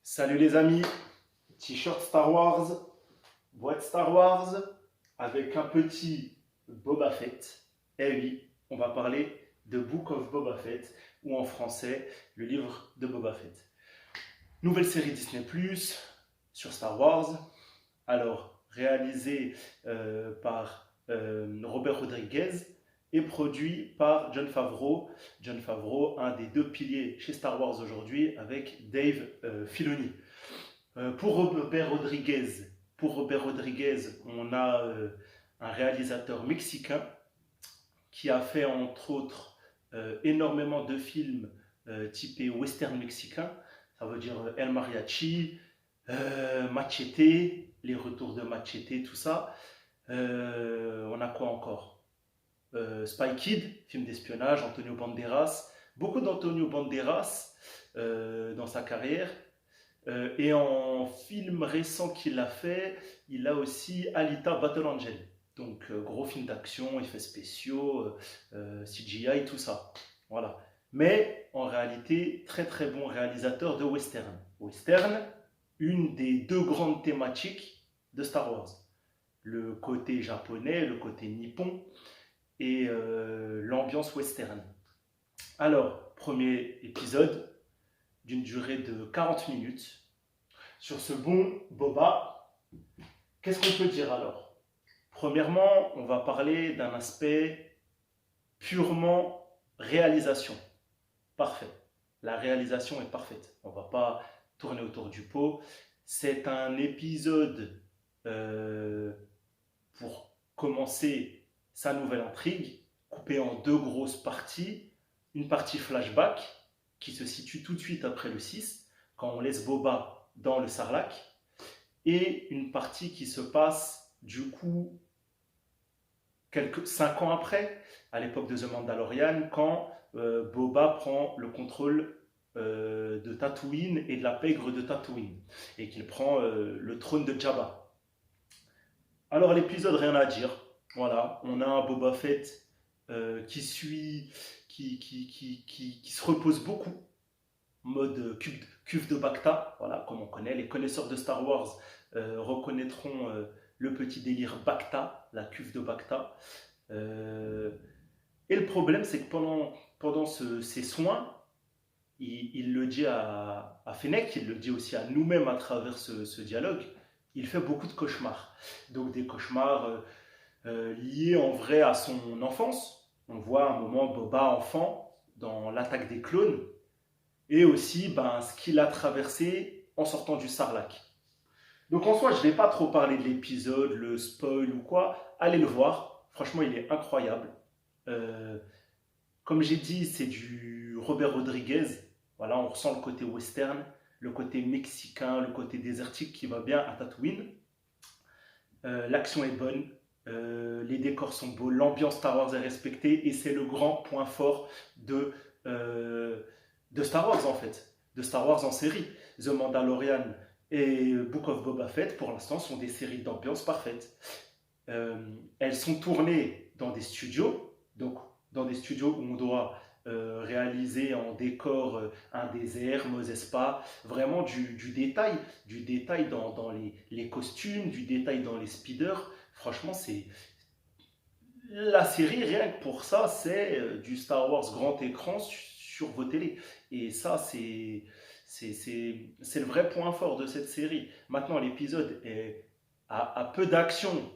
Salut les amis, t-shirt Star Wars, boîte Star Wars, avec un petit Boba Fett. Eh oui, on va parler de Book of Boba Fett, ou en français, le livre de Boba Fett. Nouvelle série Disney+, sur Star Wars, alors réalisée par Robert Rodriguez et produit par Jon Favreau. Jon Favreau, un des deux piliers chez Star Wars aujourd'hui, avec Dave Filoni. Pour Robert Rodriguez, on a un réalisateur mexicain qui a fait entre autres énormément de films typés western mexicain. Ça veut dire El Mariachi, Machete, les retours de Machete, tout ça. On a quoi encore? Spy Kid, film d'espionnage, Antonio Banderas. Beaucoup d'Antonio Banderas dans sa carrière. Et en film récent qu'il a fait, il a aussi Alita Battle Angel. Donc gros film d'action, effets spéciaux, CGI, tout ça. Voilà. Mais en réalité, très très bon réalisateur de western. Western, une des deux grandes thématiques de Star Wars. Le côté japonais, le côté nippon et l'ambiance western. Alors, premier épisode d'une durée de 40 minutes. Sur ce bon Boba, qu'est-ce qu'on peut dire alors? Premièrement, on va parler d'un aspect purement réalisation. Parfait. La réalisation est parfaite. On ne va pas tourner autour du pot. C'est un épisode pour commencer sa nouvelle intrigue, coupé en deux grosses parties. Une partie flashback qui se situe tout de suite après le 6, quand on laisse Boba dans le Sarlacc, et une partie qui se passe du coup 5 ans après, à l'époque de The Mandalorian, quand Boba prend le contrôle de Tatooine et de la pègre de Tatooine, et qu'il prend le trône de Jabba. Alors l'épisode, rien à dire. Voilà, on a un Boba Fett qui se repose beaucoup, mode cuve de Bacta, voilà, comme on connaît. Les connaisseurs de Star Wars reconnaîtront le petit délire Bacta, la cuve de Bacta. Et le problème, c'est que pendant ces soins, il le dit à Fennec, il le dit aussi à nous-mêmes à travers ce dialogue, il fait beaucoup de cauchemars. Donc des cauchemars liés en vrai à son enfance. On voit un moment Boba enfant dans l'attaque des clones, et aussi ce qu'il a traversé en sortant du Sarlacc. Donc en soi, je ne vais pas trop parler de l'épisode, le spoil ou quoi. Allez le voir, franchement il est incroyable. Euh, Comme j'ai dit, c'est du Robert Rodriguez. Voilà, on ressent le côté western, le côté mexicain, le côté désertique qui va bien à Tatooine. L'action est bonne, les décors sont beaux, l'ambiance Star Wars est respectée, et c'est le grand point fort de Star Wars en fait, de Star Wars en série. The Mandalorian et Book of Boba Fett, pour l'instant, sont des séries d'ambiance parfaites. Elles sont tournées dans des studios, donc dans des studios où on doit réaliser en décor un désert, Mos Espa, vraiment du détail dans les costumes, du détail dans les speeders. Franchement, c'est la série, rien que pour ça, c'est du Star Wars grand écran sur vos télés. Et ça, c'est le vrai point fort de cette série. Maintenant, l'épisode a peu d'action,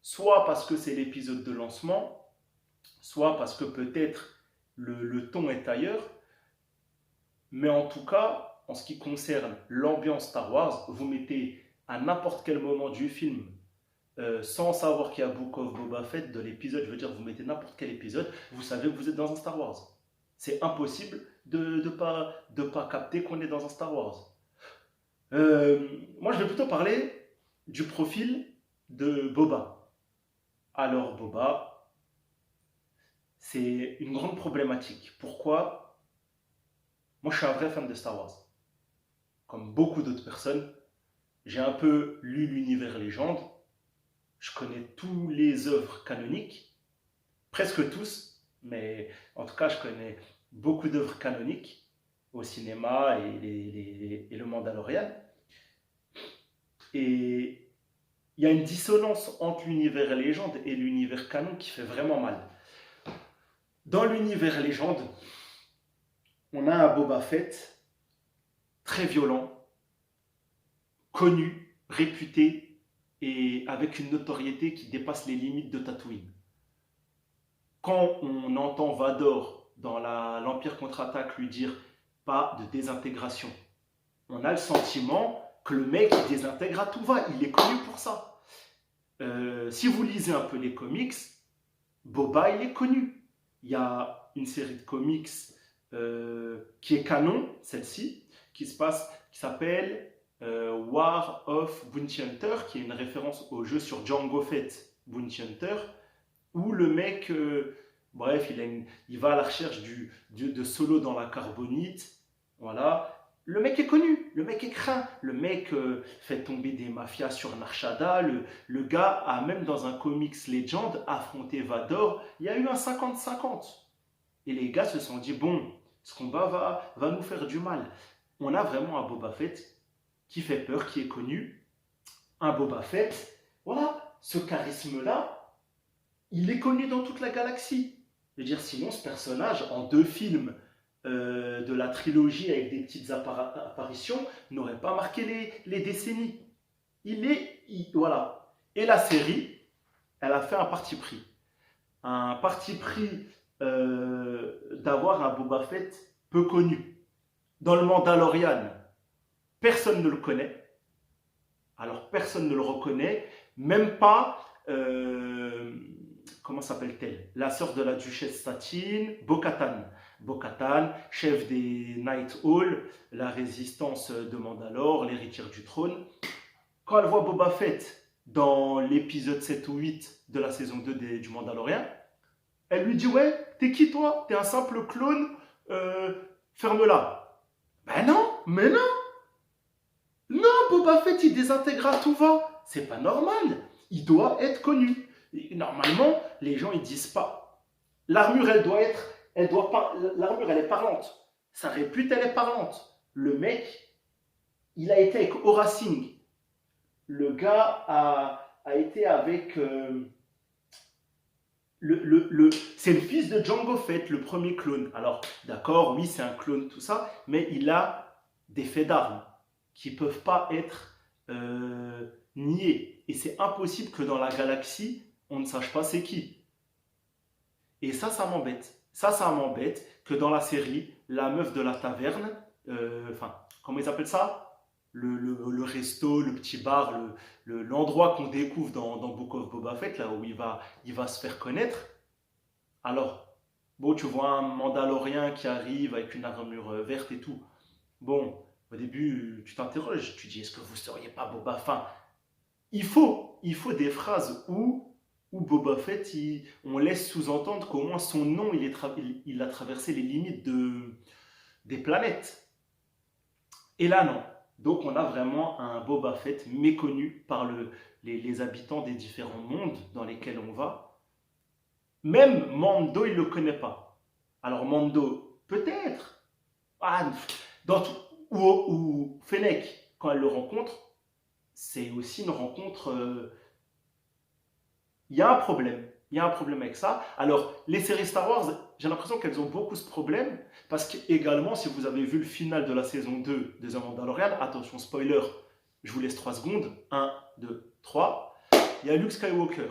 soit parce que c'est l'épisode de lancement, soit parce que peut-être le ton est ailleurs. Mais en tout cas, en ce qui concerne l'ambiance Star Wars, vous mettez à n'importe quel moment du film, sans savoir qu'il y a Book of Boba Fett de l'épisode, je veux dire, vous mettez n'importe quel épisode, vous savez que vous êtes dans un Star Wars. C'est impossible de pas capter qu'on est dans un Star Wars. Moi, je vais plutôt parler du profil de Boba. Alors, Boba, c'est une grande problématique. Pourquoi? Moi, je suis un vrai fan de Star Wars. Comme beaucoup d'autres personnes, j'ai un peu lu l'univers légende. Je connais tous les œuvres canoniques, presque tous, mais en tout cas, je connais beaucoup d'œuvres canoniques. au cinéma et le Mandalorian. Et il y a une dissonance entre l'univers légende et l'univers canon qui fait vraiment mal. Dans l'univers légende, on a un Boba Fett très violent, connu, réputé et avec une notoriété qui dépasse les limites de Tatooine. Quand on entend Vador dans l'Empire contre-attaque lui dire pas de désintégration, on a le sentiment que le mec il désintègre à tout va, il est connu pour ça. Si vous lisez un peu les comics, Boba il est connu. Il y a une série de comics qui est canon, celle-ci, qui s'appelle War of Bounty Hunter, qui est une référence au jeu sur Jango Fett, Bounty Hunter, où le mec, bref, il va à la recherche de Solo dans la carbonite, voilà. Le mec est connu, le mec est craint, le mec fait tomber des mafias sur Narshada, le gars a même dans un comics Legend affronté Vador, il y a eu un 50-50. Et les gars se sont dit, bon, ce combat va nous faire du mal. On a vraiment un Boba Fett qui fait peur, qui est connu, un Boba Fett, voilà, ce charisme-là, il est connu dans toute la galaxie. Je veux dire, sinon, ce personnage, en 2 films de la trilogie avec des petites apparitions, n'aurait pas marqué les décennies. Voilà. Et la série, elle a fait un parti pris. Un parti pris d'avoir un Boba Fett peu connu. Dans le Mandalorian, personne ne le connaît. Alors, personne ne le reconnaît, même pas... comment s'appelle-t-elle? La sœur de la duchesse Satine, Bo-Katan. Bo-Katan, chef des Night Hall, la résistance de Mandalore, l'héritière du trône. Quand elle voit Boba Fett dans l'épisode 7 ou 8 de la saison 2 du Mandalorian, elle lui dit, ouais, t'es qui toi? T'es un simple clone, ferme-la. Ben non, mais non. Non, Boba Fett, il désintègre à tout va. C'est pas normal. Il doit être connu. Normalement, les gens ils disent pas. L'armure, l'armure, elle est parlante. Sa répute, elle est parlante. Le mec, il a été avec Aura Singh. Le gars a été avec c'est le fils de Jango Fett, le premier clone. Alors, d'accord, oui, c'est un clone, tout ça, mais il a des faits d'armes qui ne peuvent pas être niés. Et c'est impossible que dans la galaxie, on ne sache pas c'est qui. Et ça m'embête. Ça m'embête que dans la série, la meuf de la taverne, comment ils appellent ça? Le resto, le petit bar, l'endroit qu'on découvre dans Book of Boba Fett, là où il va se faire connaître. Alors, bon, tu vois un Mandalorien qui arrive avec une armure verte et tout. Bon, au début, tu t'interroges, tu dis, est-ce que vous ne seriez pas Boba Fett? Il faut des phrases où Boba Fett, on laisse sous-entendre qu'au moins son nom, il a traversé les limites des planètes. Et là, non. Donc, on a vraiment un Boba Fett méconnu par les habitants des différents mondes dans lesquels on va. Même Mando, il ne le connaît pas. Alors, Mando, peut-être. Ou Fennec, quand elle le rencontre, c'est aussi une rencontre... Il y a un problème. Il y a un problème avec ça. Alors, les séries Star Wars, j'ai l'impression qu'elles ont beaucoup ce problème. Parce qu'également, si vous avez vu le final de la saison 2 de The Mandalorian, attention, spoiler, je vous laisse 3 secondes. 1, 2, 3. Il y a Luke Skywalker.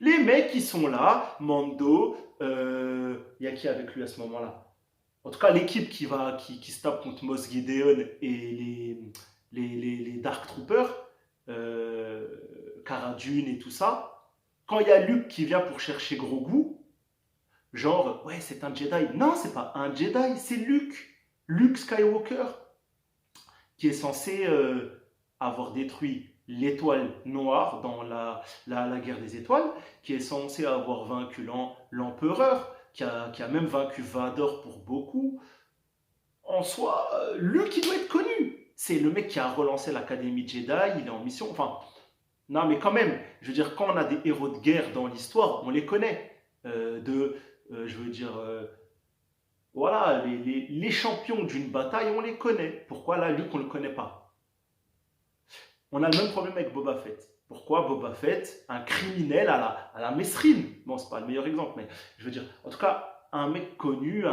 Les mecs qui sont là, Mando, il y a qui avec lui à ce moment-là? En tout cas, l'équipe qui se tape contre Mos Gideon et les Dark Troopers, Cara Dune et tout ça. Quand il y a Luke qui vient pour chercher Grogu, genre, ouais, c'est un Jedi. Non, c'est pas un Jedi, c'est Luke Skywalker, qui est censé avoir détruit l'étoile noire dans la guerre des étoiles, qui est censé avoir vaincu l'empereur, qui a même vaincu Vador pour beaucoup. En soi, Luke, il doit être connu. C'est le mec qui a relancé l'académie Jedi, il est en mission, enfin... Non, mais quand même, je veux dire, quand on a des héros de guerre dans l'histoire, on les connaît. voilà, les champions d'une bataille, on les connaît. Pourquoi là, Luke, on ne le connaît pas? On a le même problème avec Boba Fett. Pourquoi Boba Fett, un criminel à la Mesrine? Bon, c'est pas le meilleur exemple, mais je veux dire, en tout cas, un mec connu,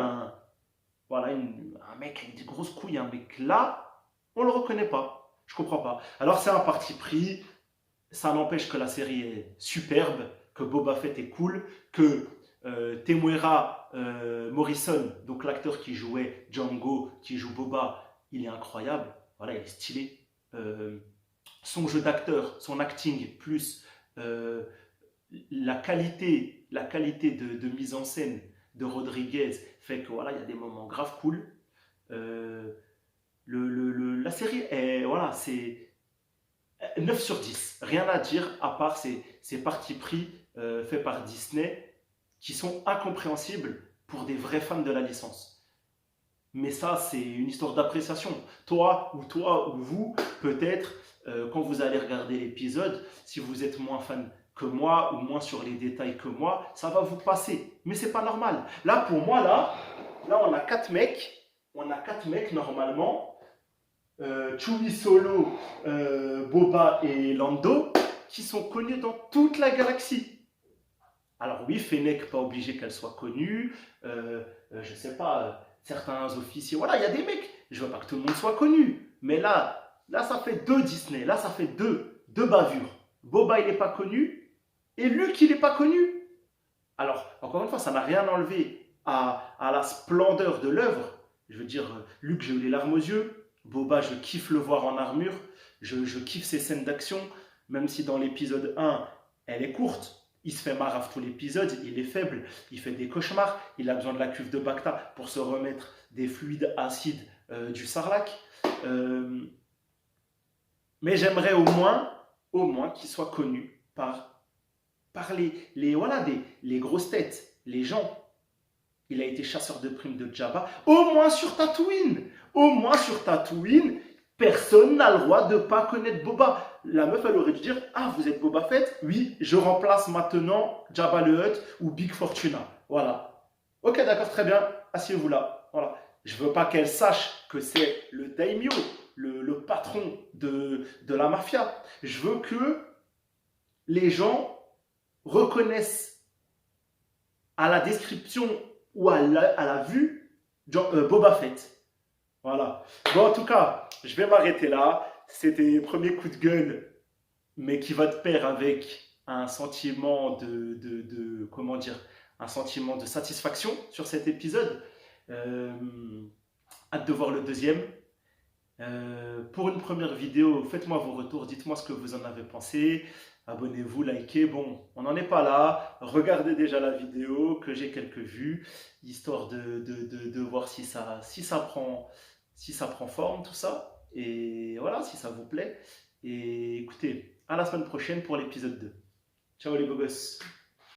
voilà, un mec avec des grosses couilles, un mec là, on le reconnaît pas. Je comprends pas. Alors c'est un parti pris, ça n'empêche que la série est superbe, que Boba Fett est cool, que Temuera Morrison, donc l'acteur qui jouait Django, qui joue Boba, il est incroyable. Voilà, il est stylé. Euh, Son jeu d'acteur, son acting, plus euh, la qualité de mise en scène de Rodriguez fait que voilà, il y a des moments grave cool. Euh, la série est voilà, c'est 9 sur 10. Rien à dire à part ces partis pris faits par Disney qui sont incompréhensibles pour des vrais fans de la licence. Mais ça, c'est une histoire d'appréciation. Toi ou vous, peut-être, quand vous allez regarder l'épisode, si vous êtes moins fan que moi ou moins sur les détails que moi, ça va vous passer. Mais c'est pas normal. Là, pour moi, là, on a quatre mecs. On a quatre mecs normalement. Chewie Solo, Boba et Lando, qui sont connus dans toute la galaxie. Alors oui, Fennec, pas obligé qu'elle soit connue. Je sais pas, certains officiers. Voilà, il y a des mecs. Je veux pas que tout le monde soit connu. Mais là, ça fait deux Disney. Là, ça fait deux bavures. Boba, il n'est pas connu. Et Luke, il n'est pas connu. Alors, encore une fois, ça n'a rien enlevé à la splendeur de l'œuvre. Je veux dire, Luke, j'ai eu les larmes aux yeux. Boba, je kiffe le voir en armure. Je kiffe ses scènes d'action. Même si dans l'épisode 1, elle est courte. Il se fait marave tout l'épisode, il est faible, il fait des cauchemars, il a besoin de la cuve de Bacta pour se remettre des fluides acides du Sarlac. Euh, mais j'aimerais au moins qu'il soit connu par voilà, les grosses têtes, les gens. Il a été chasseur de primes de Jabba, au moins sur Tatooine. Au moins sur Tatooine, personne n'a le droit de ne pas connaître Boba. La meuf, elle aurait dû dire, ah, vous êtes Boba Fett? Oui, je remplace maintenant Jabba le Hutt ou Big Fortuna. Voilà. Ok, d'accord, très bien. Asseyez-vous là. Voilà. Je veux pas qu'elle sache que c'est le daimyo, le patron de la mafia. Je veux que les gens reconnaissent à la description ou à la vue Boba Fett. Voilà. Bon, en tout cas, je vais m'arrêter là. C'était le premier coup de gueule, mais qui va de pair avec un sentiment comment dire, un sentiment de satisfaction sur cet épisode. Euh, Hâte de voir le deuxième. Pour une première vidéo, faites-moi vos retours, dites-moi ce que vous en avez pensé. Abonnez-vous, likez. Bon, on n'en est pas là. Regardez déjà la vidéo, que j'ai quelques vues, histoire de voir si ça prend forme, tout ça. Et voilà, si ça vous plaît. Et écoutez, à la semaine prochaine pour l'épisode 2. Ciao les beaux gosses.